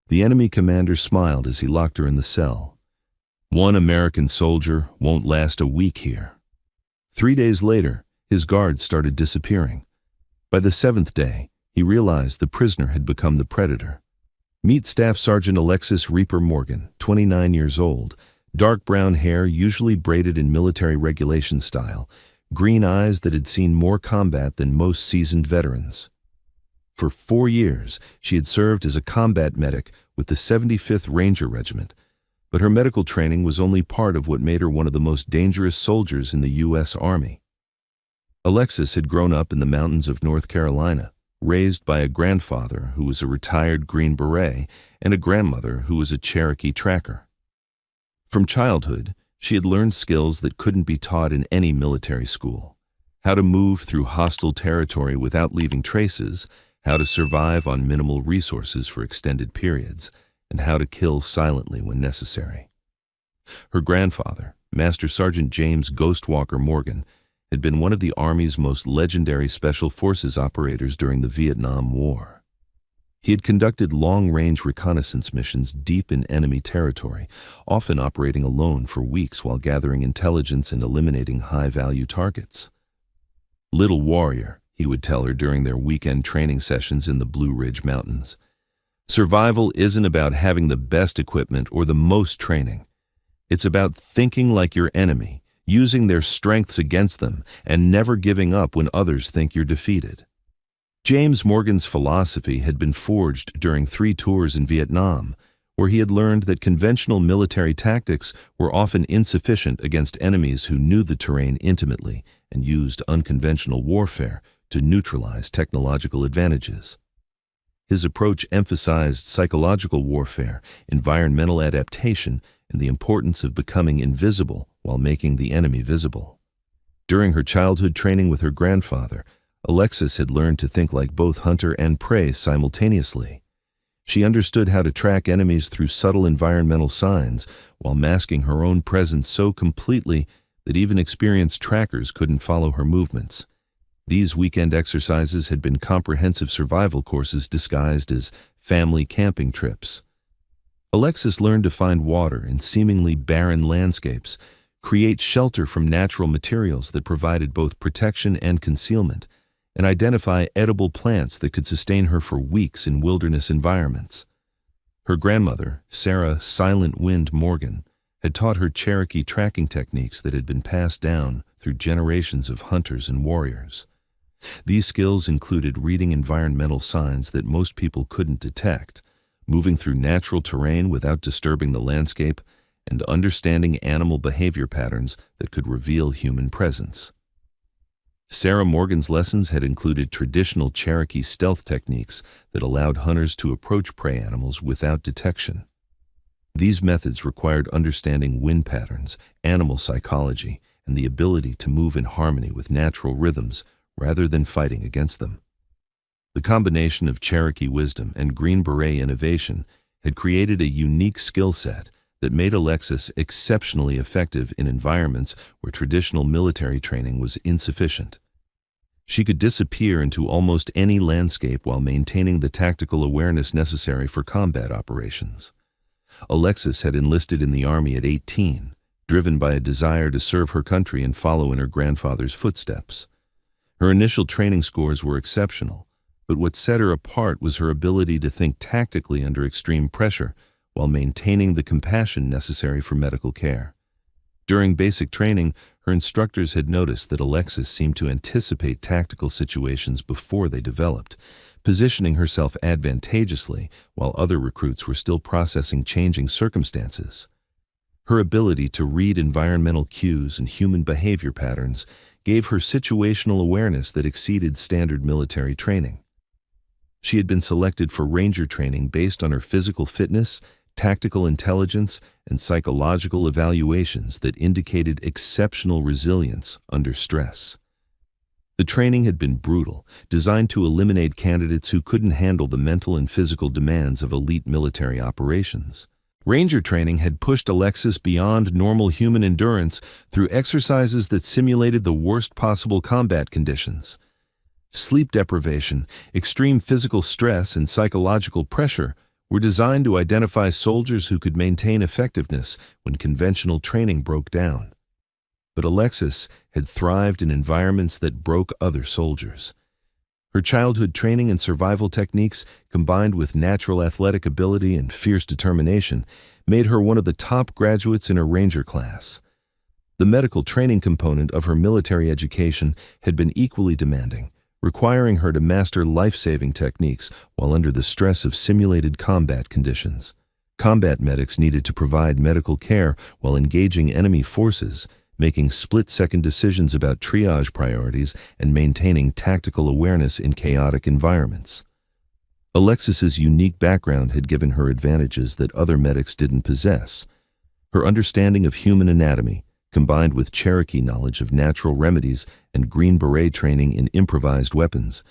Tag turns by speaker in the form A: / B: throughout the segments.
A: The enemy commander smiled as he locked her in the cell. One American soldier won't last a week here. 3 days later, his guards started disappearing. By the 7th day, he realized the prisoner had become the predator. Meet Staff Sergeant Alexis Reaper Morgan, 29 years old, dark brown hair usually braided in military regulation style, green eyes that had seen more combat than most seasoned veterans. For 4 years, she had served as a combat medic with the 75th Ranger Regiment, but her medical training was only part of what made her one of the most dangerous soldiers in the U.S. Army. Alexis had grown up in the mountains of North Carolina, raised by a grandfather who was a retired Green Beret and a grandmother who was a Cherokee tracker. From childhood, she had learned skills that couldn't be taught in any military school: how to move through hostile territory without leaving traces, how to survive on minimal resources for extended periods, and how to kill silently when necessary. Her grandfather, Master Sergeant James Ghostwalker Morgan, had been one of the Army's most legendary Special Forces operators during the Vietnam War. He had conducted long-range reconnaissance missions deep in enemy territory, often operating alone for weeks while gathering intelligence and eliminating high-value targets. "Little warrior," he would tell her during their weekend training sessions in the Blue Ridge Mountains, "survival isn't about having the best equipment or the most training. It's about thinking like your enemy, using their strengths against them, and never giving up when others think you're defeated." James Morgan's philosophy had been forged during 3 tours in Vietnam, where he had learned that conventional military tactics were often insufficient against enemies who knew the terrain intimately and used unconventional warfare to neutralize technological advantages. His approach emphasized psychological warfare, environmental adaptation, and the importance of becoming invisible while making the enemy visible. During her childhood training with her grandfather, Alexis had learned to think like both hunter and prey simultaneously. She understood how to track enemies through subtle environmental signs while masking her own presence so completely that even experienced trackers couldn't follow her movements. These weekend exercises had been comprehensive survival courses disguised as family camping trips. Alexis learned to find water in seemingly barren landscapes, create shelter from natural materials that provided both protection and concealment, and identify edible plants that could sustain her for weeks in wilderness environments. Her grandmother, Sarah Silent Wind Morgan, had taught her Cherokee tracking techniques that had been passed down through generations of hunters and warriors. These skills included reading environmental signs that most people couldn't detect, moving through natural terrain without disturbing the landscape, and understanding animal behavior patterns that could reveal human presence. Sarah Morgan's lessons had included traditional Cherokee stealth techniques that allowed hunters to approach prey animals without detection. These methods required understanding wind patterns, animal psychology, and the ability to move in harmony with natural rhythms rather than fighting against them. The combination of Cherokee wisdom and Green Beret innovation had created a unique skill set that made Alexis exceptionally effective in environments where traditional military training was insufficient. She could disappear into almost any landscape while maintaining the tactical awareness necessary for combat operations. Alexis had enlisted in the Army at 18, driven by a desire to serve her country and follow in her grandfather's footsteps. Her initial training scores were exceptional, but what set her apart was her ability to think tactically under extreme pressure while maintaining the compassion necessary for medical care. During basic training, her instructors had noticed that Alexis seemed to anticipate tactical situations before they developed, positioning herself advantageously while other recruits were still processing changing circumstances. Her ability to read environmental cues and human behavior patterns gave her situational awareness that exceeded standard military training. She had been selected for Ranger training based on her physical fitness, tactical intelligence, and psychological evaluations that indicated exceptional resilience under stress. The training had been brutal, designed to eliminate candidates who couldn't handle the mental and physical demands of elite military operations. Ranger training had pushed Alexis beyond normal human endurance through exercises that simulated the worst possible combat conditions. Sleep deprivation, extreme physical stress, and psychological pressure were designed to identify soldiers who could maintain effectiveness when conventional training broke down. But Alexis had thrived in environments that broke other soldiers. Her childhood training and survival techniques, combined with natural athletic ability and fierce determination, made her one of the top graduates in her Ranger class. The medical training component of her military education had been equally demanding, requiring her to master life-saving techniques while under the stress of simulated combat conditions. Combat medics needed to provide medical care while engaging enemy forces, making split-second decisions about triage priorities and maintaining tactical awareness in chaotic environments. Alexis's unique background had given her advantages that other medics didn't possess. Her understanding of human anatomy, combined with Cherokee knowledge of natural remedies and Green Beret training in improvised weapons,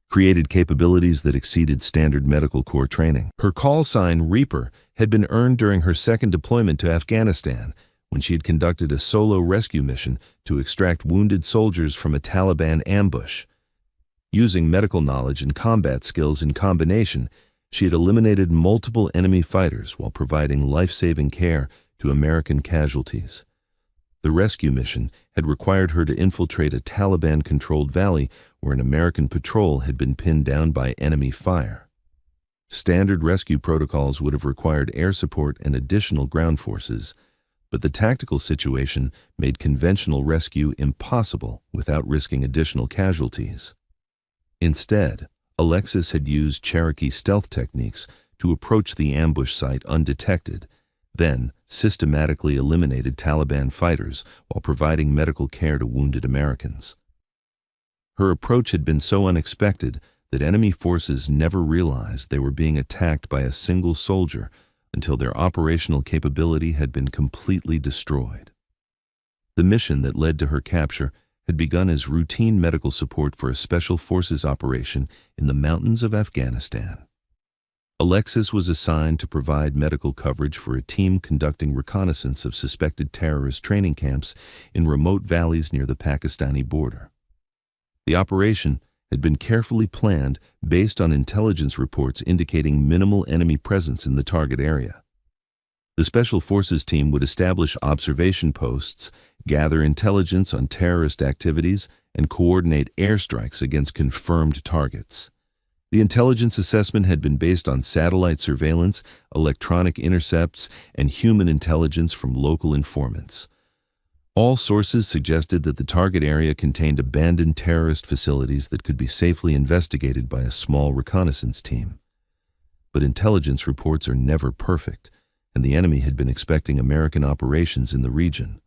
A: created capabilities that exceeded standard medical corps training. Her call sign, Reaper, had been earned during her second deployment to Afghanistan, when she had conducted a solo rescue mission to extract wounded soldiers from a Taliban ambush. Using medical knowledge and combat skills in combination, she had eliminated multiple enemy fighters while providing life-saving care to American casualties. The rescue mission had required her to infiltrate a Taliban-controlled valley where an American patrol had been pinned down by enemy fire. Standard rescue protocols would have required air support and additional ground forces, but the tactical situation made conventional rescue impossible without risking additional casualties. Instead, Alexis had used Cherokee stealth techniques to approach the ambush site undetected, then systematically eliminated Taliban fighters while providing medical care to wounded Americans. Her approach had been so unexpected that enemy forces never realized they were being attacked by a single soldier until their operational capability had been completely destroyed. The mission that led to her capture had begun as routine medical support for a special forces operation in the mountains of Afghanistan. Alexis was assigned to provide medical coverage for a team conducting reconnaissance of suspected terrorist training camps in remote valleys near the Pakistani border. The operation had been carefully planned based on intelligence reports indicating minimal enemy presence in the target area. The Special Forces team would establish observation posts, gather intelligence on terrorist activities, and coordinate airstrikes against confirmed targets. The intelligence assessment had been based on satellite surveillance, electronic intercepts, and human intelligence from local informants. All sources suggested that the target area contained abandoned terrorist facilities that could be safely investigated by a small reconnaissance team. But intelligence reports are never perfect, and the enemy had been expecting American operations in the region.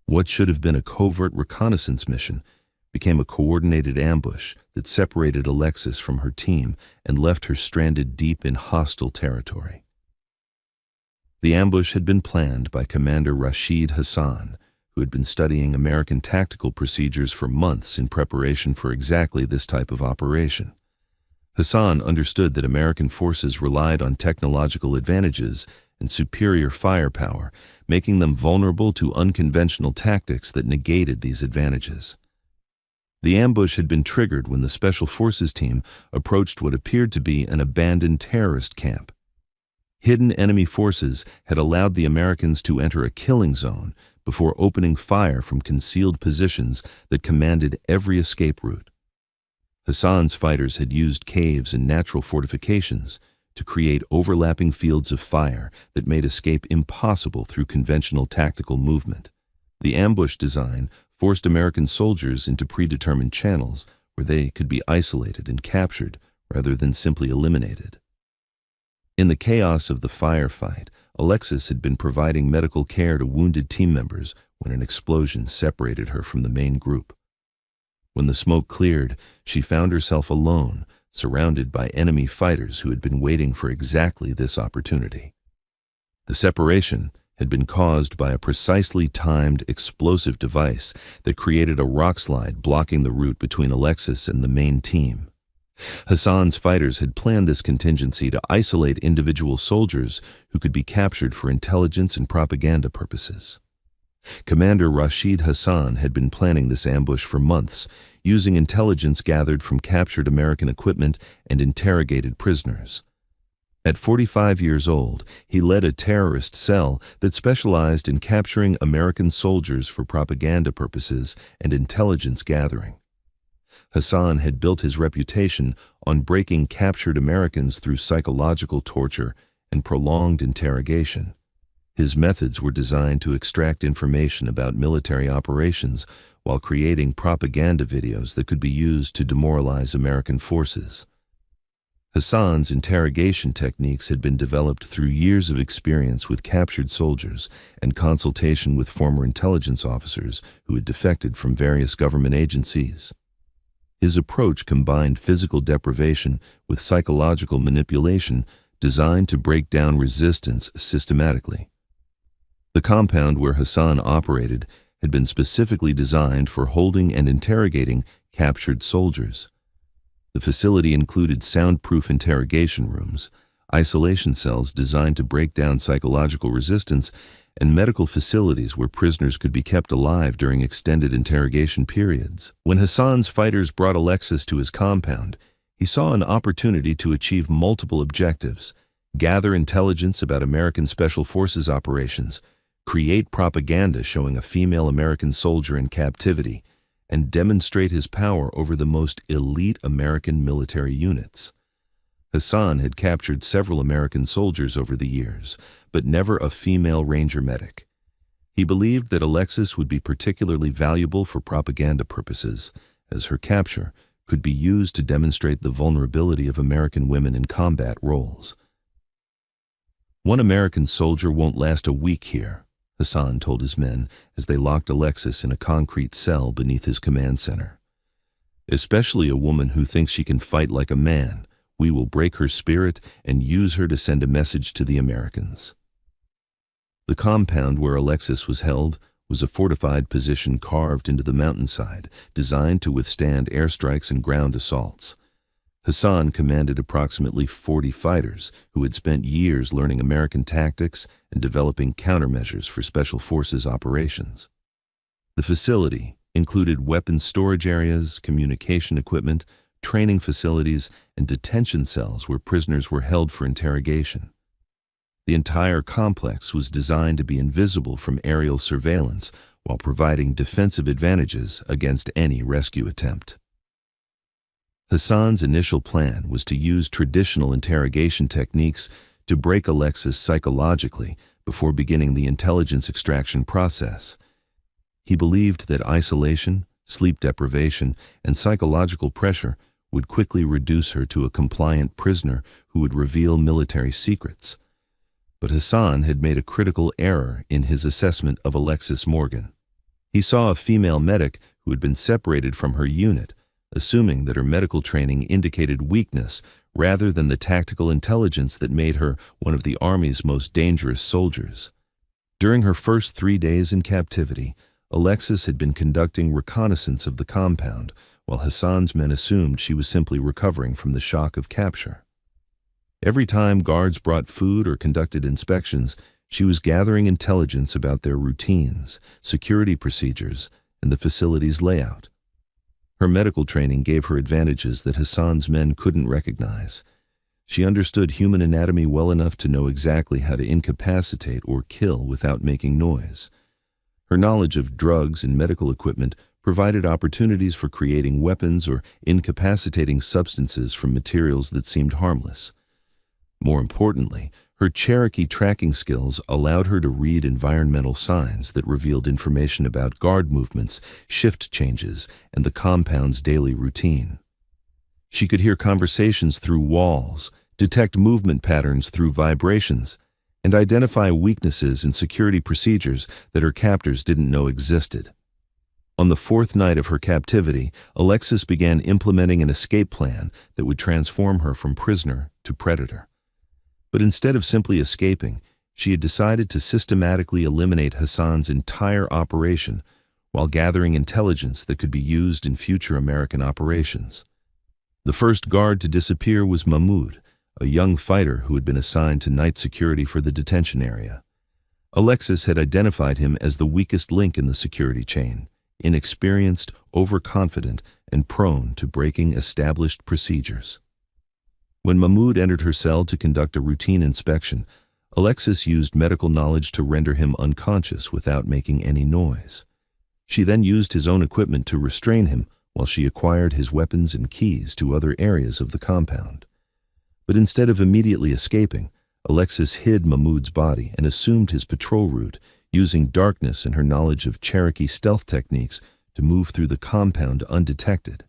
A: What should have been a covert reconnaissance mission became a coordinated ambush that separated Alexis from her team and left her stranded deep in hostile territory. The ambush had been planned by Commander Rashid Hassan, who had been studying American tactical procedures for months in preparation for exactly this type of operation. Hassan understood that American forces relied on technological advantages and superior firepower, making them vulnerable to unconventional tactics that negated these advantages. The ambush had been triggered when the Special Forces team approached what appeared to be an abandoned terrorist camp. Hidden enemy forces had allowed the Americans to enter a killing zone before opening fire from concealed positions that commanded every escape route. Hassan's fighters had used caves and natural fortifications to create overlapping fields of fire that made escape impossible through conventional tactical movement. The ambush design forced American soldiers into predetermined channels where they could be isolated and captured rather than simply eliminated. In the chaos of the firefight, Alexis had been providing medical care to wounded team members when an explosion separated her from the main group. When the smoke cleared, she found herself alone, surrounded by enemy fighters who had been waiting for exactly this opportunity. The separation had been caused by a precisely timed explosive device that created a rockslide blocking the route between Alexis and the main team. Hassan's fighters had planned this contingency to isolate individual soldiers who could be captured for intelligence and propaganda purposes. Commander Rashid Hassan had been planning this ambush for months, using intelligence gathered from captured American equipment and interrogated prisoners. At 45 years old, he led a terrorist cell that specialized in capturing American soldiers for propaganda purposes and intelligence gathering. Hassan had built his reputation on breaking captured Americans through psychological torture and prolonged interrogation. His methods were designed to extract information about military operations while creating propaganda videos that could be used to demoralize American forces. Hassan's interrogation techniques had been developed through years of experience with captured soldiers and consultation with former intelligence officers who had defected from various government agencies. His approach combined physical deprivation with psychological manipulation designed to break down resistance systematically. The compound where Hassan operated had been specifically designed for holding and interrogating captured soldiers. The facility included soundproof interrogation rooms, isolation cells designed to break down psychological resistance, and medical facilities where prisoners could be kept alive during extended interrogation periods. When Hassan's fighters brought Alexis to his compound, he saw an opportunity to achieve multiple objectives: gather intelligence about American Special Forces operations, create propaganda showing a female American soldier in captivity, and demonstrate his power over the most elite American military units. Hassan had captured several American soldiers over the years, but never a female Ranger medic. He believed that Alexis would be particularly valuable for propaganda purposes, as her capture could be used to demonstrate the vulnerability of American women in combat roles. "One American soldier won't last a week here," Hassan told his men as they locked Alexis in a concrete cell beneath his command center. "Especially a woman who thinks she can fight like a man. We will break her spirit and use her to send a message to the Americans." The compound where Alexis was held was a fortified position carved into the mountainside, designed to withstand airstrikes and ground assaults. Hassan commanded approximately 40 fighters who had spent years learning American tactics and developing countermeasures for Special Forces operations. The facility included weapons storage areas, communication equipment, training facilities, and detention cells where prisoners were held for interrogation. The entire complex was designed to be invisible from aerial surveillance while providing defensive advantages against any rescue attempt. Hassan's initial plan was to use traditional interrogation techniques to break Alexis psychologically before beginning the intelligence extraction process. He believed that isolation, sleep deprivation, and psychological pressure would quickly reduce her to a compliant prisoner who would reveal military secrets. But Hassan had made a critical error in his assessment of Alexis Morgan. He saw a female medic who had been separated from her unit, assuming that her medical training indicated weakness rather than the tactical intelligence that made her one of the Army's most dangerous soldiers. During her first 3 days in captivity, Alexis had been conducting reconnaissance of the compound, while Hassan's men assumed she was simply recovering from the shock of capture. Every time guards brought food or conducted inspections, she was gathering intelligence about their routines, security procedures, and the facility's layout. Her medical training gave her advantages that Hassan's men couldn't recognize. She understood human anatomy well enough to know exactly how to incapacitate or kill without making noise. Her knowledge of drugs and medical equipment provided opportunities for creating weapons or incapacitating substances from materials that seemed harmless. More importantly, her Cherokee tracking skills allowed her to read environmental signs that revealed information about guard movements, shift changes, and the compound's daily routine. She could hear conversations through walls, detect movement patterns through vibrations, and identify weaknesses in security procedures that her captors didn't know existed. On the 4th night of her captivity, Alexis began implementing an escape plan that would transform her from prisoner to predator. But instead of simply escaping, she had decided to systematically eliminate Hassan's entire operation while gathering intelligence that could be used in future American operations. The first guard to disappear was Mahmoud, a young fighter who had been assigned to night security for the detention area. Alexis had identified him as the weakest link in the security chain, inexperienced, overconfident, and prone to breaking established procedures. When Mahmoud entered her cell to conduct a routine inspection, Alexis used medical knowledge to render him unconscious without making any noise. She then used his own equipment to restrain him while she acquired his weapons and keys to other areas of the compound. But instead of immediately escaping, Alexis hid Mahmoud's body and assumed his patrol route, using darkness and her knowledge of Cherokee stealth techniques to move through the compound undetected.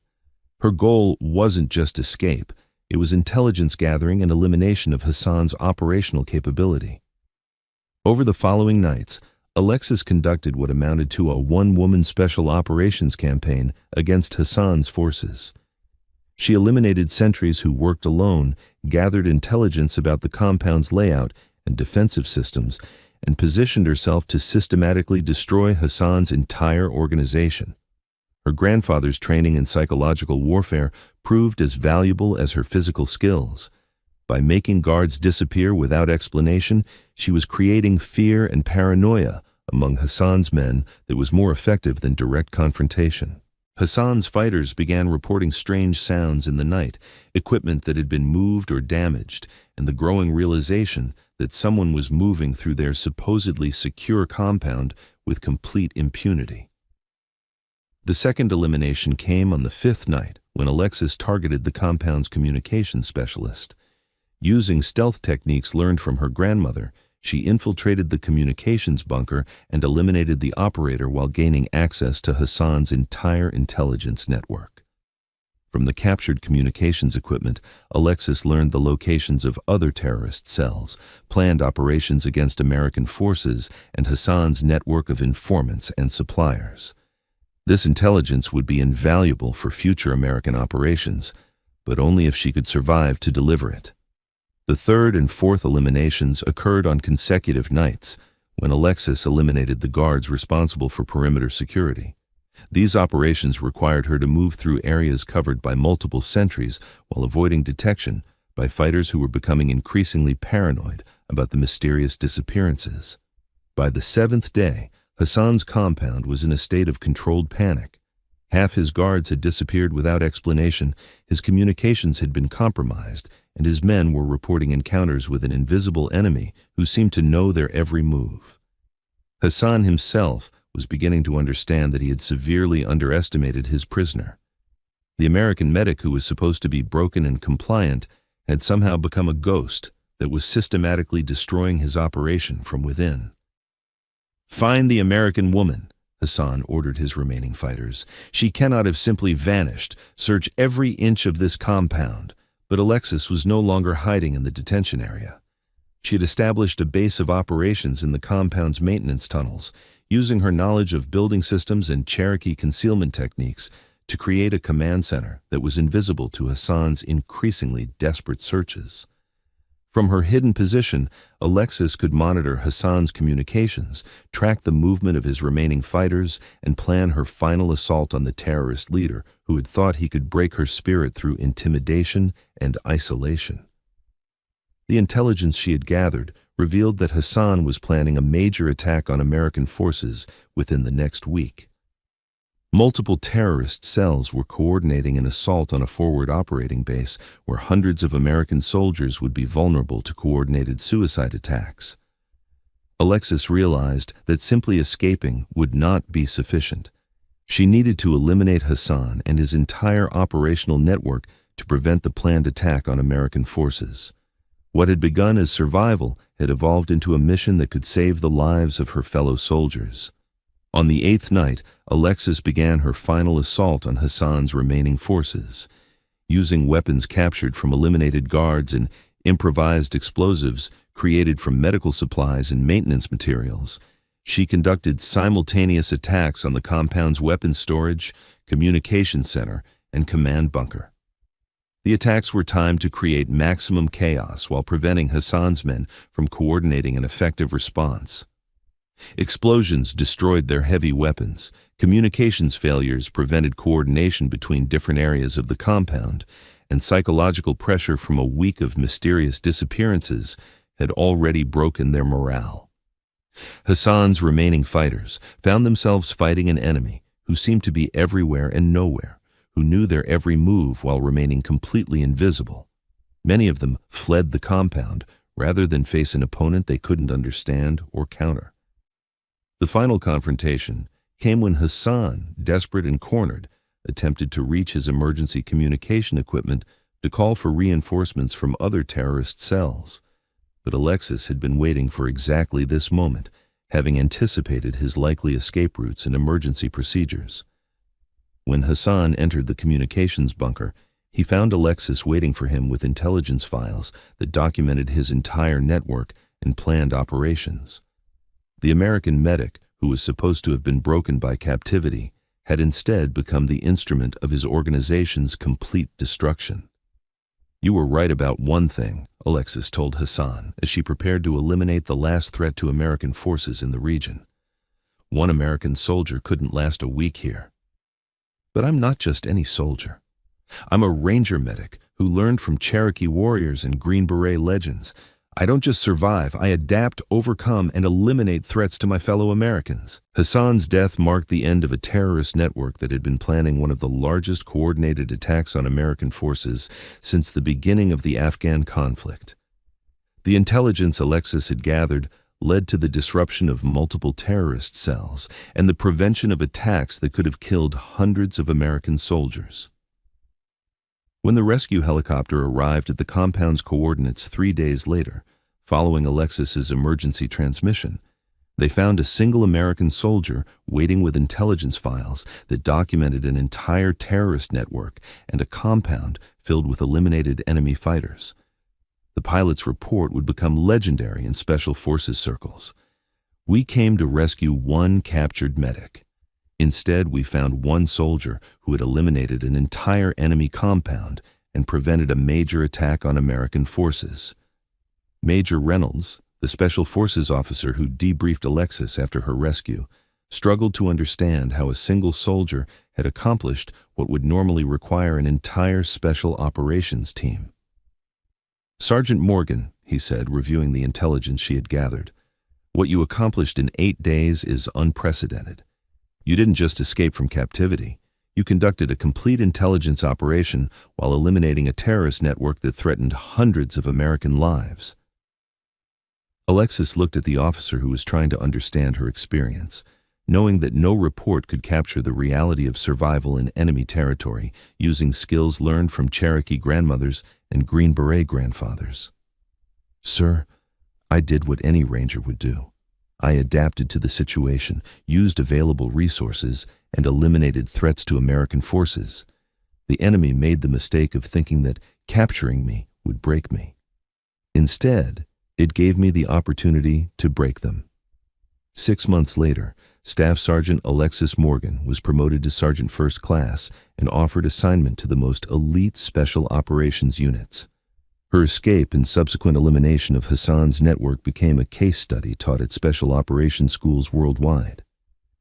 A: Her goal wasn't just escape, it was intelligence gathering and elimination of Hassan's operational capability. Over the following nights, Alexis conducted what amounted to a one-woman special operations campaign against Hassan's forces. She eliminated sentries who worked alone, gathered intelligence about the compound's layout and defensive systems, and positioned herself to systematically destroy Hassan's entire organization. Her grandfather's training in psychological warfare proved as valuable as her physical skills. By making guards disappear without explanation, she was creating fear and paranoia among Hassan's men that was more effective than direct confrontation. Hassan's fighters began reporting strange sounds in the night, equipment that had been moved or damaged, and the growing realization that someone was moving through their supposedly secure compound with complete impunity. The second elimination came on the fifth night when Alexis targeted the compound's communications specialist. Using stealth techniques learned from her grandmother, she infiltrated the communications bunker and eliminated the operator while gaining access to Hassan's entire intelligence network. From the captured communications equipment, Alexis learned the locations of other terrorist cells, planned operations against American forces, and Hassan's network of informants and suppliers. This intelligence would be invaluable for future American operations, but only if she could survive to deliver it. The third and fourth eliminations occurred on consecutive nights, when Alexis eliminated the guards responsible for perimeter security. These operations required her to move through areas covered by multiple sentries while avoiding detection by fighters who were becoming increasingly paranoid about the mysterious disappearances. By the seventh day, Hassan's compound was in a state of controlled panic. Half his guards had disappeared without explanation, his communications had been compromised, and his men were reporting encounters with an invisible enemy who seemed to know their every move. Hassan himself was beginning to understand that he had severely underestimated his prisoner. The American medic who was supposed to be broken and compliant had somehow become a ghost that was systematically destroying his operation from within. "Find the American woman," Hassan ordered his remaining fighters. "She cannot have simply vanished. Search every inch of this compound." But Alexis was no longer hiding in the detention area. She had established a base of operations in the compound's maintenance tunnels, using her knowledge of building systems and Cherokee concealment techniques to create a command center that was invisible to Hassan's increasingly desperate searches. From her hidden position, Alexis could monitor Hassan's communications, track the movement of his remaining fighters, and plan her final assault on the terrorist leader who had thought he could break her spirit through intimidation and isolation. The intelligence she had gathered revealed that Hassan was planning a major attack on American forces within the next week. Multiple terrorist cells were coordinating an assault on a forward operating base where hundreds of American soldiers would be vulnerable to coordinated suicide attacks. Alexis realized that simply escaping would not be sufficient. She needed to eliminate Hassan and his entire operational network to prevent the planned attack on American forces. What had begun as survival had evolved into a mission that could save the lives of her fellow soldiers. On the eighth night, Alexis began her final assault on Hassan's remaining forces. Using weapons captured from eliminated guards and improvised explosives created from medical supplies and maintenance materials, she conducted simultaneous attacks on the compound's weapons storage, communication center, and command bunker. The attacks were timed to create maximum chaos while preventing Hassan's men from coordinating an effective response. Explosions destroyed their heavy weapons, communications failures prevented coordination between different areas of the compound, and psychological pressure from a week of mysterious disappearances had already broken their morale. Hassan's remaining fighters found themselves fighting an enemy who seemed to be everywhere and nowhere, who knew their every move while remaining completely invisible. Many of them fled the compound rather than face an opponent they couldn't understand or counter. The final confrontation came when Hassan, desperate and cornered, attempted to reach his emergency communication equipment to call for reinforcements from other terrorist cells. But Alexis had been waiting for exactly this moment, having anticipated his likely escape routes and emergency procedures. When Hassan entered the communications bunker, he found Alexis waiting for him with intelligence files that documented his entire network and planned operations. The American medic, who was supposed to have been broken by captivity, had instead become the instrument of his organization's complete destruction. "You were right about one thing," Alexis told Hassan as she prepared to eliminate the last threat to American forces in the region. "One American soldier couldn't last a week here. But I'm not just any soldier. I'm a ranger medic who learned from Cherokee warriors and Green Beret legends. I don't just survive, I adapt, overcome, and eliminate threats to my fellow Americans." Hassan's death marked the end of a terrorist network that had been planning one of the largest coordinated attacks on American forces since the beginning of the Afghan conflict. The intelligence Alexis had gathered led to the disruption of multiple terrorist cells and the prevention of attacks that could have killed hundreds of American soldiers. When the rescue helicopter arrived at the compound's coordinates 3 days later, following Alexis's emergency transmission, they found a single American soldier waiting with intelligence files that documented an entire terrorist network and a compound filled with eliminated enemy fighters. The pilot's report would become legendary in special forces circles. "We came to rescue one captured medic. Instead, we found one soldier who had eliminated an entire enemy compound and prevented a major attack on American forces." Major Reynolds, the Special Forces officer who debriefed Alexis after her rescue, struggled to understand how a single soldier had accomplished what would normally require an entire special operations team. "Sergeant Morgan," he said, reviewing the intelligence she had gathered, "what you accomplished in 8 days is unprecedented. You didn't just escape from captivity. You conducted a complete intelligence operation while eliminating a terrorist network that threatened hundreds of American lives." Alexis looked at the officer who was trying to understand her experience, knowing that no report could capture the reality of survival in enemy territory using skills learned from Cherokee grandmothers and Green Beret grandfathers. "Sir, I did what any ranger would do. I adapted to the situation, used available resources, and eliminated threats to American forces. The enemy made the mistake of thinking that capturing me would break me. Instead, it gave me the opportunity to break them." 6 months later, Staff Sergeant Alexis Morgan was promoted to Sergeant First Class and offered assignment to the most elite Special Operations units. Her escape and subsequent elimination of Hassan's network became a case study taught at special operations schools worldwide.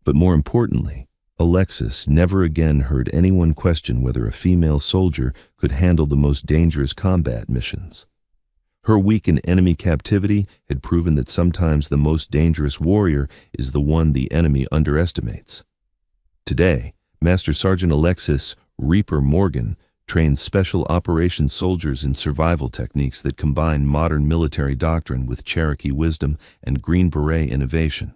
A: But more importantly, Alexis never again heard anyone question whether a female soldier could handle the most dangerous combat missions. Her week in enemy captivity had proven that sometimes the most dangerous warrior is the one the enemy underestimates. Today, Master Sergeant Alexis Reaper Morgan trains special operations soldiers in survival techniques that combine modern military doctrine with Cherokee wisdom and Green Beret innovation.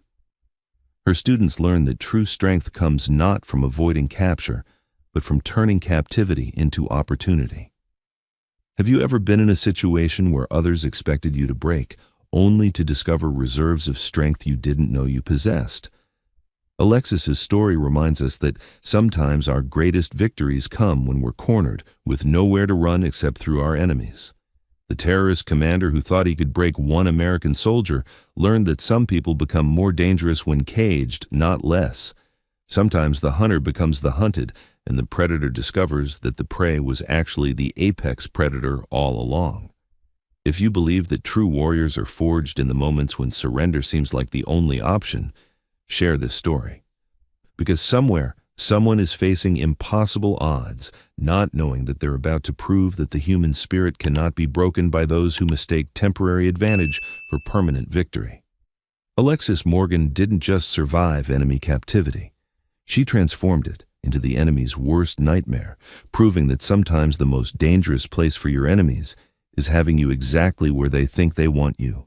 A: Her students learn that true strength comes not from avoiding capture, but from turning captivity into opportunity. Have you ever been in a situation where others expected you to break, only to discover reserves of strength you didn't know you possessed? Alexis's story reminds us that sometimes our greatest victories come when we're cornered, with nowhere to run except through our enemies. The terrorist commander who thought he could break one American soldier learned that some people become more dangerous when caged, not less. Sometimes the hunter becomes the hunted, and the predator discovers that the prey was actually the apex predator all along. If you believe that true warriors are forged in the moments when surrender seems like the only option, share this story. Because somewhere, someone is facing impossible odds, not knowing that they're about to prove that the human spirit cannot be broken by those who mistake temporary advantage for permanent victory. Alexis Morgan didn't just survive enemy captivity. She transformed it into the enemy's worst nightmare, proving that sometimes the most dangerous place for your enemies is having you exactly where they think they want you.